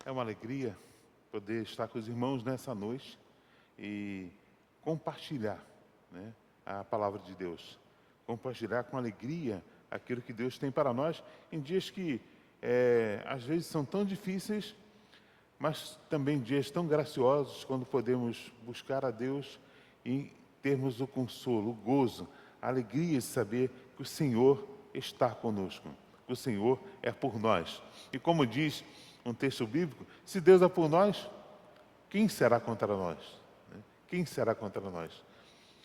É uma alegria poder estar com os irmãos nessa noite e compartilhar, né, a palavra de Deus. Compartilhar com alegria aquilo que Deus tem para nós em dias que às vezes são tão difíceis, mas também dias tão graciosos quando podemos buscar a Deus e termos o consolo, o gozo, a alegria de saber que o Senhor está conosco, que o Senhor é por nós. E como diz um texto bíblico, se Deus é por nós, quem será contra nós? Quem será contra nós?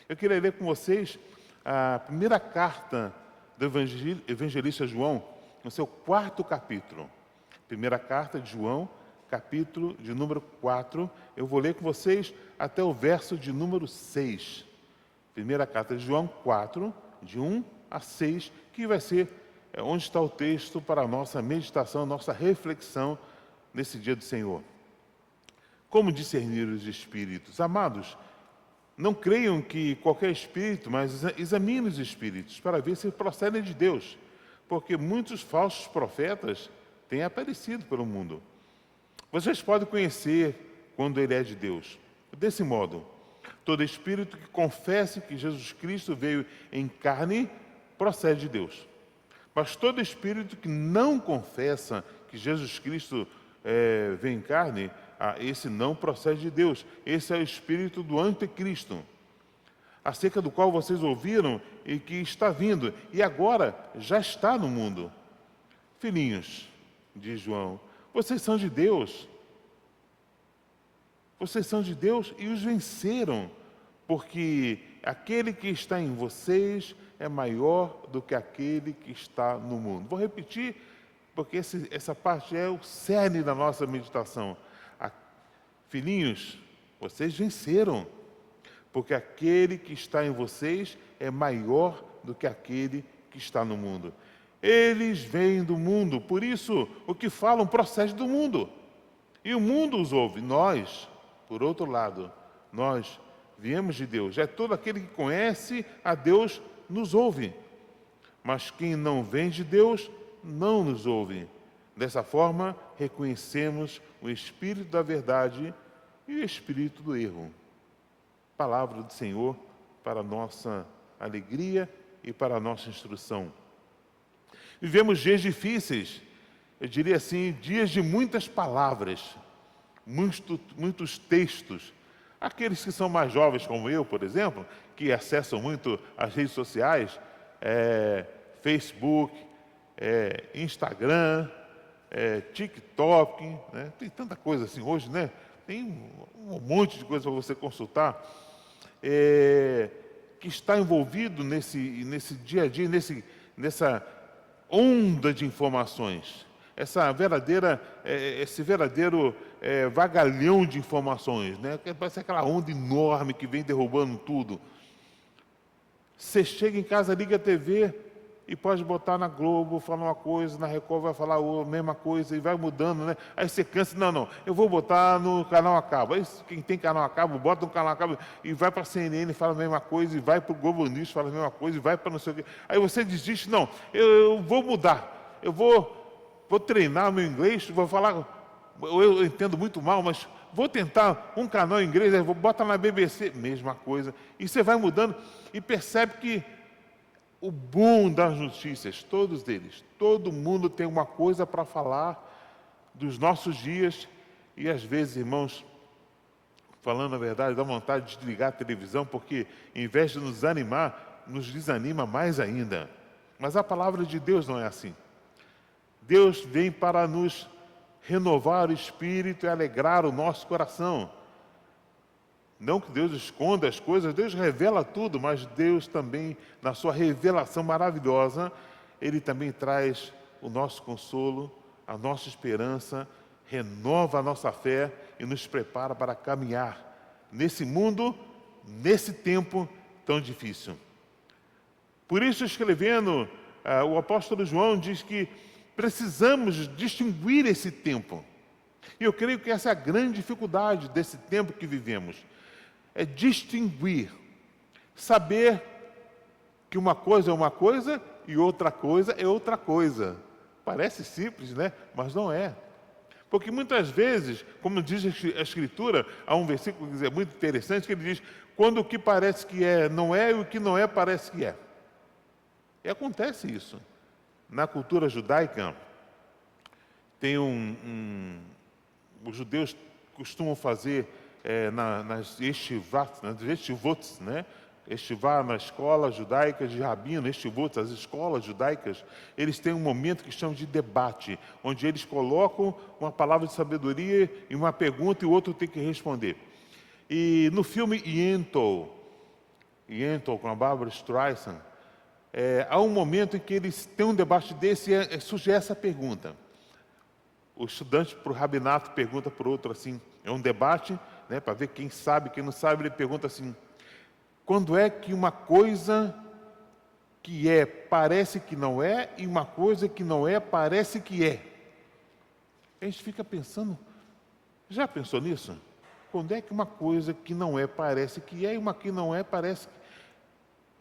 Eu queria ler com vocês a primeira carta do evangelista João, no seu 4º capítulo. Primeira carta de João, capítulo de número 4. Eu vou ler com vocês até o verso de número 6. Primeira carta de João 4, de 1 a 6, que vai ser onde está o texto para a nossa meditação, nossa reflexão nesse dia do Senhor. Como discernir os espíritos? Amados, não creiam que qualquer espírito, mas examine os espíritos para ver se procedem de Deus, porque muitos falsos profetas têm aparecido pelo mundo. Vocês podem conhecer quando ele é de Deus. Desse modo, todo espírito que confesse que Jesus Cristo veio em carne procede de Deus. Mas todo espírito que não confessa que Jesus Cristo veio em carne, esse não procede de Deus. Esse é o espírito do anticristo, acerca do qual vocês ouviram e que está vindo, e agora já está no mundo. Filhinhos, diz João, vocês são de Deus. Vocês são de Deus e os venceram, porque aquele que está em vocês é maior do que aquele que está no mundo. Vou repetir, porque essa parte é o cerne da nossa meditação. Filhinhos, vocês venceram, porque aquele que está em vocês é maior do que aquele que está no mundo. Eles vêm do mundo, por isso o que falam procede do mundo. E o mundo os ouve. Nós, por outro lado, nós viemos de Deus. É todo aquele que conhece a Deus nos ouve. Mas quem não vem de Deus não nos ouve. Dessa forma, reconhecemos o espírito da verdade e o espírito do erro. Palavra do Senhor para a nossa alegria e para a nossa instrução. Vivemos dias difíceis, eu diria assim, dias de muitas palavras, muitos textos. Aqueles que são mais jovens, como eu, por exemplo, que acessam muito as redes sociais, Facebook, Instagram, TikTok, né? Tem tanta coisa assim hoje, né? Tem um monte de coisa para você consultar, que está envolvido nesse dia a dia, nessa onda de informações, esse verdadeiro vagalhão de informações, né? Parece aquela onda enorme que vem derrubando tudo. Você chega em casa, liga a TV e pode botar na Globo, falar uma coisa, na Record vai falar a mesma coisa e vai mudando, né? Aí você cansa, não, eu vou botar no canal a cabo. Aí quem tem canal a cabo, bota no canal a cabo e vai para a CNN e fala a mesma coisa, e vai para o Globo News e fala a mesma coisa, e vai para não sei o quê. Aí você desiste, não, eu vou mudar, eu vou treinar meu inglês, vou falar, eu entendo muito mal, mas vou tentar um canal em inglês, vou botar na BBC, mesma coisa. E você vai mudando e percebe que o boom das notícias, todos eles, todo mundo tem uma coisa para falar dos nossos dias, e às vezes, irmãos, falando a verdade, dá vontade de desligar a televisão, porque em vez de nos animar, nos desanima mais ainda. Mas a palavra de Deus não é assim. Deus vem para nos renovar o espírito e alegrar o nosso coração. Não que Deus esconda as coisas, Deus revela tudo, mas Deus também, na sua revelação maravilhosa, Ele também traz o nosso consolo, a nossa esperança, renova a nossa fé e nos prepara para caminhar nesse mundo, nesse tempo tão difícil. Por isso, escrevendo, o apóstolo João diz que precisamos distinguir esse tempo. E eu creio que essa é a grande dificuldade desse tempo que vivemos. É distinguir, saber que uma coisa é uma coisa e outra coisa é outra coisa. Parece simples, né? Mas não é. Porque muitas vezes, como diz a Escritura, há um versículo que é muito interessante, que ele diz, quando o que parece que é não é, e o que não é parece que é. E acontece isso. Na cultura judaica, tem os judeus costumam fazer nas yeshivot, né? Estivá na escola judaica de rabino, estivot, as escolas judaicas, eles têm um momento que chamam de debate, onde eles colocam uma palavra de sabedoria e uma pergunta e o outro tem que responder. E no filme Yentl com a Barbra Streisand, há um momento em que eles têm um debate desse e surge essa pergunta. O estudante para o rabinato pergunta para o outro assim, é um debate, né, para ver quem sabe, quem não sabe, ele pergunta assim, quando é que uma coisa que é, parece que não é, e uma coisa que não é, parece que é? A gente fica pensando, já pensou nisso? Quando é que uma coisa que não é, parece que é, e uma que não é, parece que...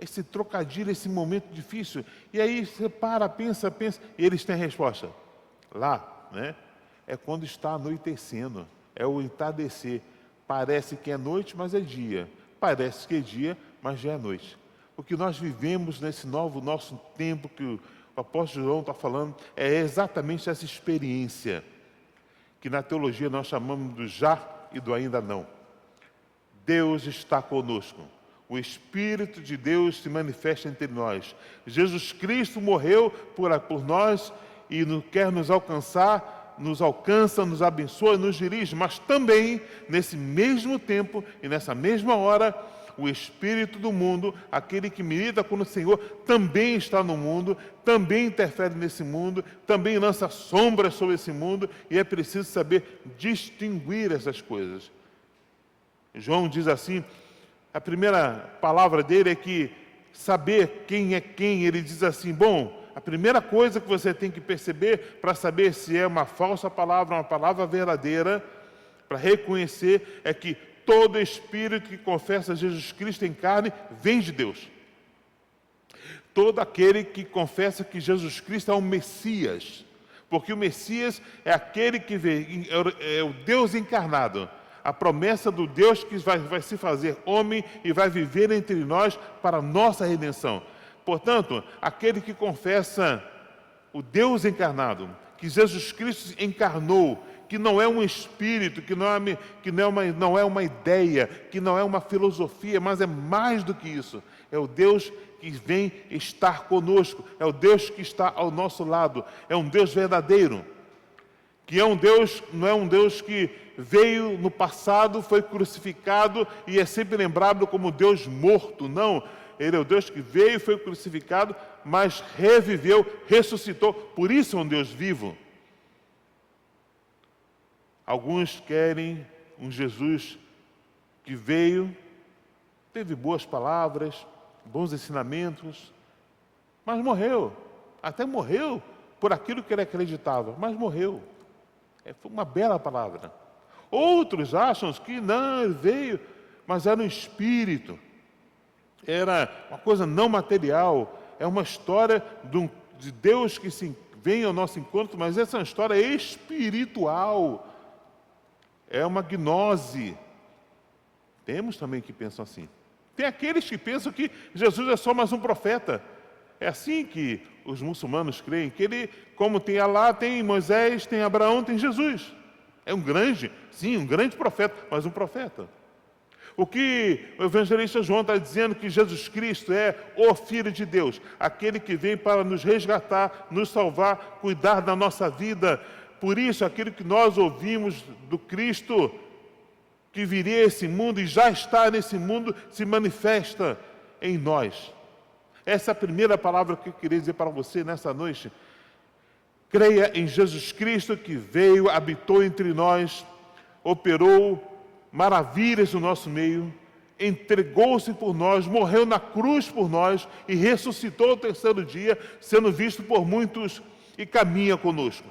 Esse trocadilho, esse momento difícil. E aí você para, pensa, e eles têm a resposta. Lá, né? É quando está anoitecendo, é o entardecer. Parece que é noite, mas é dia. Parece que é dia, mas já é noite. O que nós vivemos nesse nosso tempo que o apóstolo João está falando é exatamente essa experiência que na teologia nós chamamos do já e do ainda não. Deus está conosco. O Espírito de Deus se manifesta entre nós. Jesus Cristo morreu por nós e quer nos alcançar, nos alcança, nos abençoa, nos dirige, mas também, nesse mesmo tempo e nessa mesma hora, o Espírito do mundo, aquele que milita com o Senhor, também está no mundo, também interfere nesse mundo, também lança sombras sobre esse mundo, e é preciso saber distinguir essas coisas. João diz assim, a primeira palavra dele é que saber quem é quem, ele diz assim, bom, a primeira coisa que você tem que perceber para saber se é uma falsa palavra, uma palavra verdadeira, para reconhecer, é que todo espírito que confessa Jesus Cristo em carne vem de Deus. Todo aquele que confessa que Jesus Cristo é o Messias, porque o Messias é aquele que vem, é o Deus encarnado, a promessa do Deus que vai se fazer homem e vai viver entre nós para a nossa redenção. Portanto, aquele que confessa o Deus encarnado, que Jesus Cristo encarnou, que não é um espírito, que não é uma ideia, que não é uma filosofia, mas é mais do que isso. É o Deus que vem estar conosco, é o Deus que está ao nosso lado, é um Deus verdadeiro, que é um Deus, não é um Deus que veio no passado, foi crucificado e é sempre lembrado como Deus morto, não. Ele é o Deus que veio, foi crucificado, mas reviveu, ressuscitou, por isso é um Deus vivo. Alguns querem um Jesus que veio, teve boas palavras, bons ensinamentos, mas morreu. Até morreu por aquilo que ele acreditava, mas morreu. Foi uma bela palavra. Outros acham que não, ele veio, mas era um espírito. Era uma coisa não material. É uma história de Deus que vem ao nosso encontro, mas essa é uma história espiritual. É uma gnose. Temos também que pensam assim. Tem aqueles que pensam que Jesus é só mais um profeta. É assim que os muçulmanos creem, que ele, como tem Alá, tem Moisés, tem Abraão, tem Jesus. É um grande profeta, mas um profeta. O que o evangelista João está dizendo que Jesus Cristo é o Filho de Deus, aquele que vem para nos resgatar, nos salvar, cuidar da nossa vida. Por isso, aquilo que nós ouvimos do Cristo, que viria a esse mundo e já está nesse mundo, se manifesta em nós. Essa é a primeira palavra que eu queria dizer para você nessa noite. Creia em Jesus Cristo que veio, habitou entre nós, operou maravilhas no nosso meio, entregou-se por nós, morreu na cruz por nós e ressuscitou ao terceiro dia, sendo visto por muitos e caminha conosco.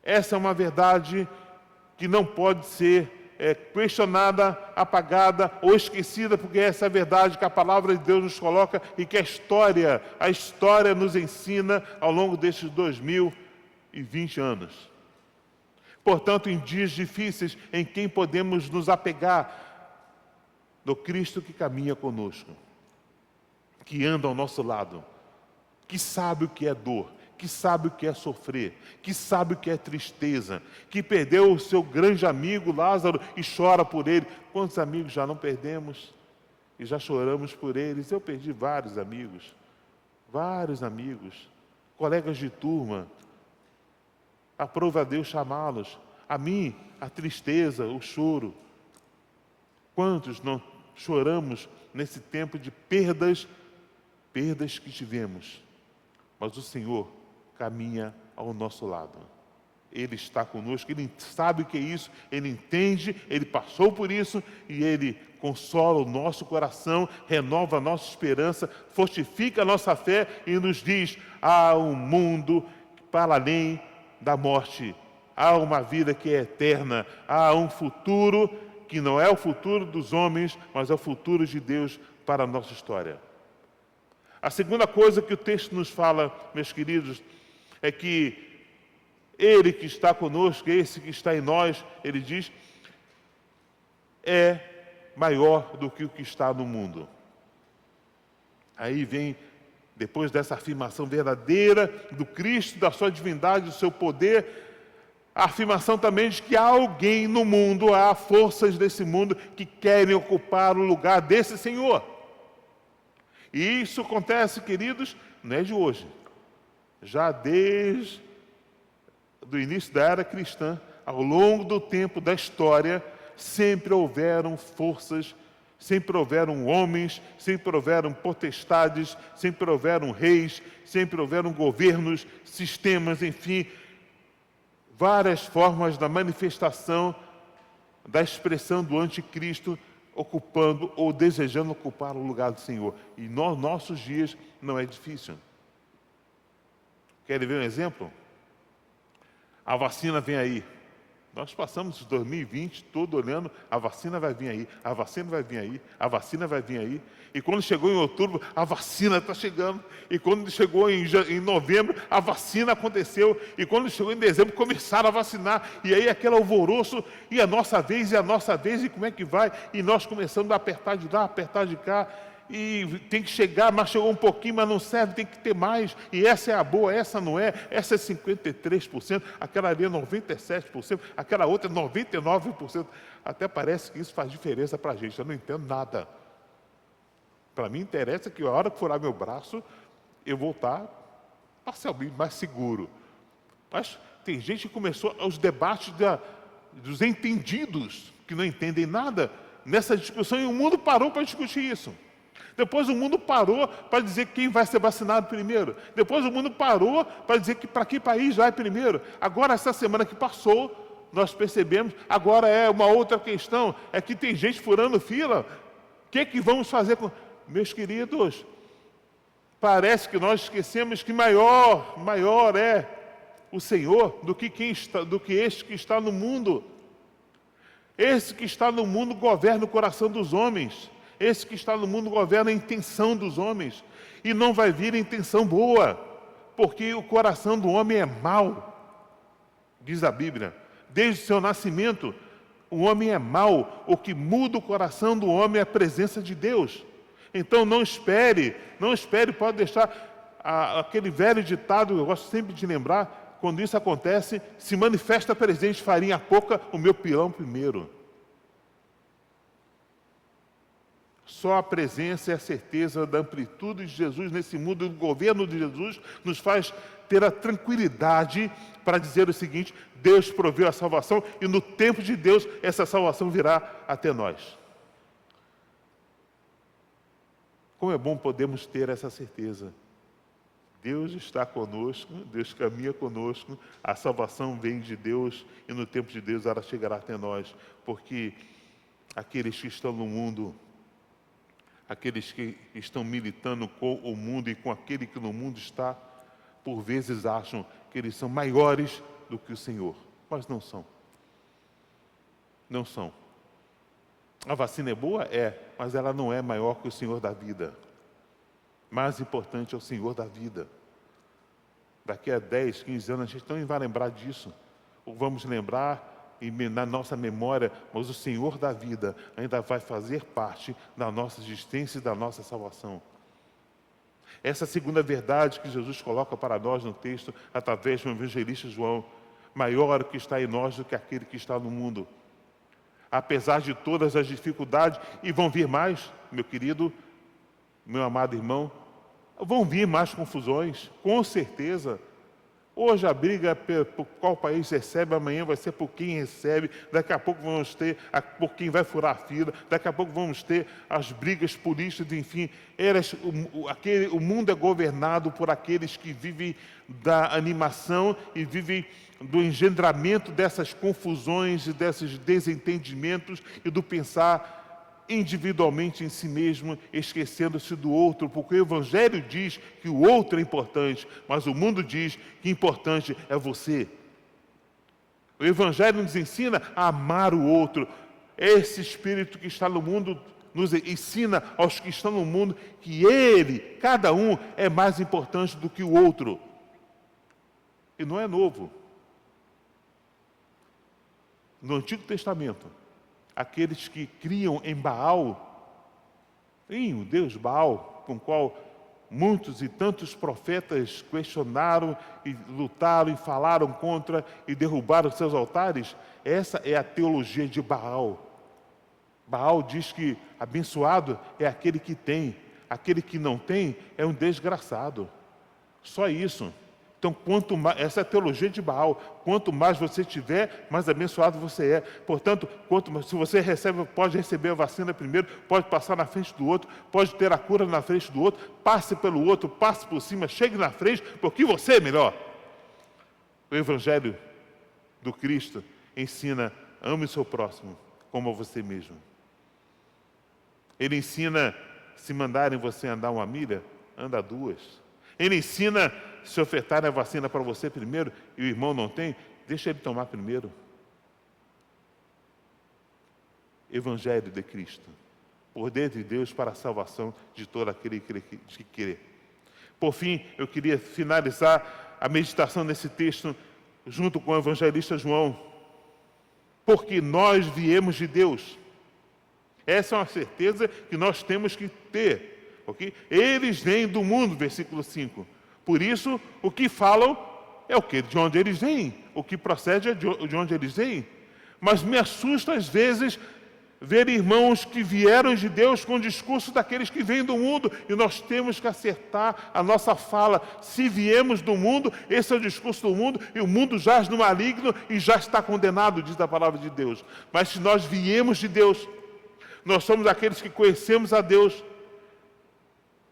Essa é uma verdade que não pode ser questionada, apagada ou esquecida, porque essa é a verdade que a palavra de Deus nos coloca e que a história nos ensina ao longo desses 2020 anos. Portanto, em dias difíceis, em quem podemos nos apegar? No Cristo que caminha conosco, que anda ao nosso lado, que sabe o que é dor, que sabe o que é sofrer, que sabe o que é tristeza, que perdeu o seu grande amigo Lázaro e chora por ele. Quantos amigos já não perdemos e já choramos por eles? Eu perdi vários amigos, colegas de turma. Aprova a Deus chamá-los. A mim, a tristeza, o choro. Quantos não choramos nesse tempo de perdas que tivemos? Mas o Senhor caminha ao nosso lado. Ele está conosco, Ele sabe o que é isso, Ele entende, Ele passou por isso e Ele consola o nosso coração, renova a nossa esperança, fortifica a nossa fé e nos diz: há um mundo para além da morte, há uma vida que é eterna, há um futuro que não é o futuro dos homens, mas é o futuro de Deus para a nossa história. A segunda coisa que o texto nos fala, meus queridos, é que Ele que está conosco, esse que está em nós, Ele diz, é maior do que o que está no mundo. Aí vem, depois dessa afirmação verdadeira do Cristo, da sua divindade, do seu poder, a afirmação também de que há alguém no mundo, há forças desse mundo que querem ocupar o lugar desse Senhor. E isso acontece, queridos, não é de hoje. Já desde o início da era cristã, ao longo do tempo da história, sempre houveram forças, sempre houveram homens, sempre houveram potestades, sempre houveram reis, sempre houveram governos, sistemas, enfim, várias formas da manifestação, da expressão do anticristo, ocupando ou desejando ocupar o lugar do Senhor. E nos nossos dias não é difícil. Querem ver um exemplo? A vacina vem aí. Nós passamos 2020 todo olhando, a vacina vai vir aí, a vacina vai vir aí, a vacina vai vir aí. E quando chegou em outubro, a vacina está chegando. E quando chegou em novembro, a vacina aconteceu. E quando chegou em dezembro, começaram a vacinar. E aí aquele alvoroço, e a nossa vez, e como é que vai? E nós começamos a apertar de lá, apertar de cá. E tem que chegar, mas chegou um pouquinho, mas não serve, tem que ter mais. E essa é a boa, essa não é. Essa é 53%, aquela ali é 97%, aquela outra é 99%. Até parece que isso faz diferença para a gente, eu não entendo nada. Para mim interessa que a hora que furar meu braço, eu vou estar parcialmente mais seguro. Mas tem gente que começou os debates dos entendidos, que não entendem nada, nessa discussão, e o mundo parou para discutir isso. Depois o mundo parou para dizer quem vai ser vacinado primeiro. Depois o mundo parou para dizer que para que país vai primeiro. Agora, essa semana que passou, nós percebemos, agora é uma outra questão, é que tem gente furando fila. O que vamos fazer com... Meus queridos, parece que nós esquecemos que maior é o Senhor do que este que está no mundo. Esse que está no mundo governa o coração dos homens. Esse que está no mundo governa a intenção dos homens. E não vai vir a intenção boa, porque o coração do homem é mau, diz a Bíblia. Desde o seu nascimento, o homem é mau. O que muda o coração do homem é a presença de Deus. Então não espere, pode deixar aquele velho ditado, eu gosto sempre de lembrar, quando isso acontece, se manifesta presente farinha pouca, o meu pilão primeiro. Só a presença e a certeza da amplitude de Jesus nesse mundo, do governo de Jesus, nos faz ter a tranquilidade para dizer o seguinte: Deus proveu a salvação e no tempo de Deus essa salvação virá até nós. Como é bom podermos ter essa certeza. Deus está conosco, Deus caminha conosco, a salvação vem de Deus e no tempo de Deus ela chegará até nós, porque aqueles que estão no mundo, aqueles que estão militando com o mundo e com aquele que no mundo está, por vezes acham que eles são maiores do que o Senhor, mas não são. Não são. A vacina é boa? É, mas ela não é maior que o Senhor da vida. Mais importante é o Senhor da vida. Daqui a 10, 15 anos a gente não vai lembrar disso. ou vamos lembrar na nossa memória, mas o Senhor da vida ainda vai fazer parte da nossa existência e da nossa salvação. Essa segunda verdade que Jesus coloca para nós no texto, através do evangelista João: maior o que está em nós do que aquele que está no mundo. Apesar de todas as dificuldades, e vão vir mais, meu querido, meu amado irmão, vão vir mais confusões, com certeza. Hoje a briga é por qual país recebe, amanhã vai ser por quem recebe, daqui a pouco vamos ter por quem vai furar a fila, daqui a pouco vamos ter as brigas políticas, enfim. O mundo é governado por aqueles que vivem da animação e vivem do engendramento dessas confusões e desses desentendimentos e do pensar individualmente em si mesmo, esquecendo-se do outro, porque o Evangelho diz que o outro é importante, mas o mundo diz que importante é você. O Evangelho nos ensina a amar o outro. Esse Espírito que está no mundo nos ensina aos que estão no mundo que ele, cada um, é mais importante do que o outro. E não é novo. No Antigo Testamento, aqueles que criam em Baal, em o Deus Baal, com o qual muitos e tantos profetas questionaram e lutaram e falaram contra e derrubaram seus altares, essa é a teologia de Baal. Baal diz que abençoado é aquele que tem, aquele que não tem é um desgraçado. Só isso. Então, quanto mais, essa é a teologia de Baal, quanto mais você tiver, mais abençoado você é. Portanto, se você pode receber a vacina primeiro, pode passar na frente do outro, pode ter a cura na frente do outro, passe pelo outro, passe por cima, chegue na frente, porque você é melhor. O Evangelho do Cristo ensina: ame o seu próximo como a você mesmo. Ele ensina: se mandarem você andar 1 milha, anda 2. Ele ensina: se ofertarem a vacina para você primeiro e o irmão não tem, deixa ele tomar primeiro. Evangelho de Cristo, poder de Deus para a salvação de todo aquele que crê. Por fim, eu queria finalizar a meditação nesse texto junto com o evangelista João. Porque nós viemos de Deus. Essa é uma certeza que nós temos que ter. Okay? Eles vêm do mundo, versículo 5. Por isso, o que falam é o quê? De onde eles vêm. O que procede é de onde eles vêm. Mas me assusta, às vezes, ver irmãos que vieram de Deus com o discurso daqueles que vêm do mundo. E nós temos que acertar a nossa fala. Se viemos do mundo, esse é o discurso do mundo, e o mundo jaz no maligno e já está condenado, diz a palavra de Deus. Mas se nós viemos de Deus, nós somos aqueles que conhecemos a Deus.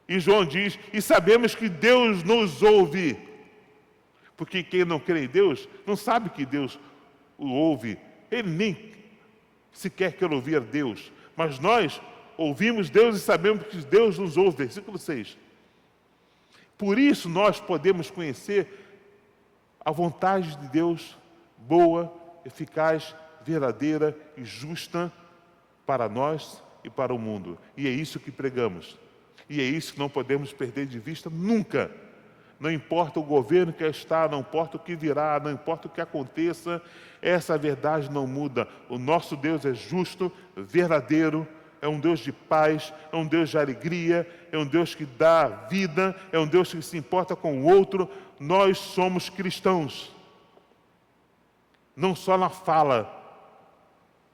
E João diz: e sabemos que Deus nos ouve. Porque quem não crê em Deus, não sabe que Deus o ouve. Ele nem sequer quer ouvir a Deus. Mas nós ouvimos Deus e sabemos que Deus nos ouve. Versículo 6. Por isso nós podemos conhecer a vontade de Deus, boa, eficaz, verdadeira e justa para nós e para o mundo. E é isso que pregamos. E é isso que não podemos perder de vista nunca. Não importa o governo que está, não importa o que virá, não importa o que aconteça, essa verdade não muda. O nosso Deus é justo, verdadeiro, é um Deus de paz, é um Deus de alegria, é um Deus que dá vida, é um Deus que se importa com o outro. Nós somos cristãos. Não só na fala,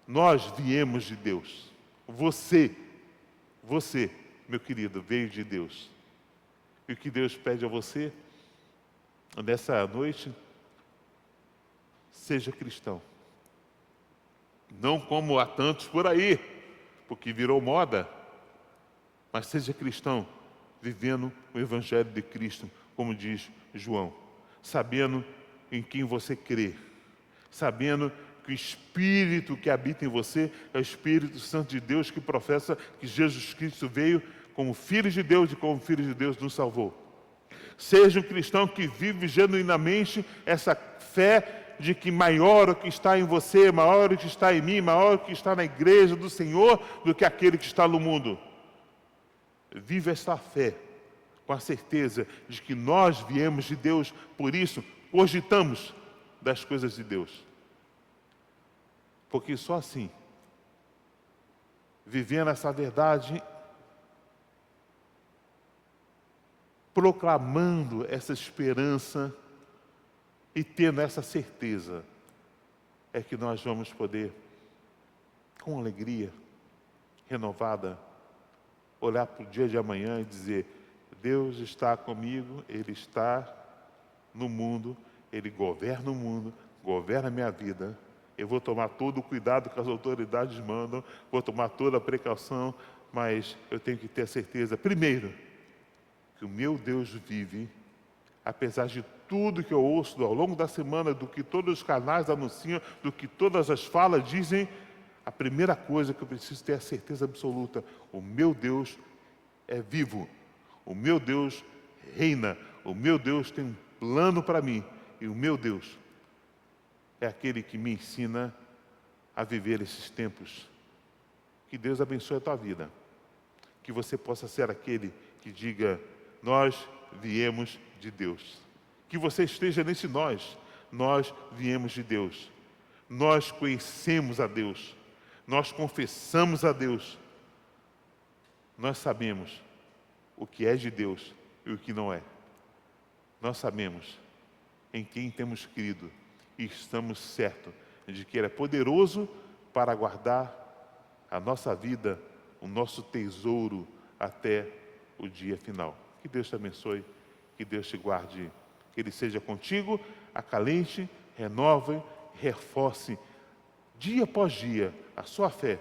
nós viemos de Deus. Você, meu querido, veio de Deus. E o que Deus pede a você, nessa noite, seja cristão. Não como há tantos por aí, porque virou moda, mas seja cristão, vivendo o Evangelho de Cristo, como diz João. Sabendo em quem você crê. Sabendo que o Espírito que habita em você é o Espírito Santo de Deus, que professa que Jesus Cristo veio como Filho de Deus e como Filho de Deus nos salvou. Seja um cristão que vive genuinamente essa fé de que maior o que está em você, maior o que está em mim, maior o que está na igreja do Senhor do que aquele que está no mundo. Viva esta fé com a certeza de que nós viemos de Deus, por isso cogitamos das coisas de Deus. Porque só assim, vivendo essa verdade, proclamando essa esperança e tendo essa certeza, é que nós vamos poder, com alegria renovada, olhar para o dia de amanhã e dizer: Deus está comigo, Ele está no mundo, Ele governa o mundo, governa a minha vida. Eu vou tomar todo o cuidado que as autoridades mandam, vou tomar toda a precaução, mas eu tenho que ter a certeza, primeiro, que o meu Deus vive, apesar de tudo que eu ouço ao longo da semana, do que todos os canais anunciam, do que todas as falas dizem. A primeira coisa que eu preciso ter a certeza absoluta: o meu Deus é vivo, o meu Deus reina, o meu Deus tem um plano para mim, e o meu Deus é aquele que me ensina a viver esses tempos. Que Deus abençoe a tua vida, que você possa ser aquele que diga: nós viemos de Deus. Que você esteja nesse nós viemos de Deus. Nós conhecemos a Deus, nós confessamos a Deus, nós sabemos o que é de Deus e o que não é. Nós sabemos em quem temos crido e estamos certos de que Ele é poderoso para guardar a nossa vida, o nosso tesouro até o dia final. Que Deus te abençoe, que Deus te guarde, que Ele seja contigo, acalente, renove, reforce dia após dia a sua fé,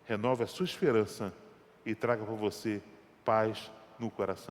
renove a sua esperança e traga para você paz no coração.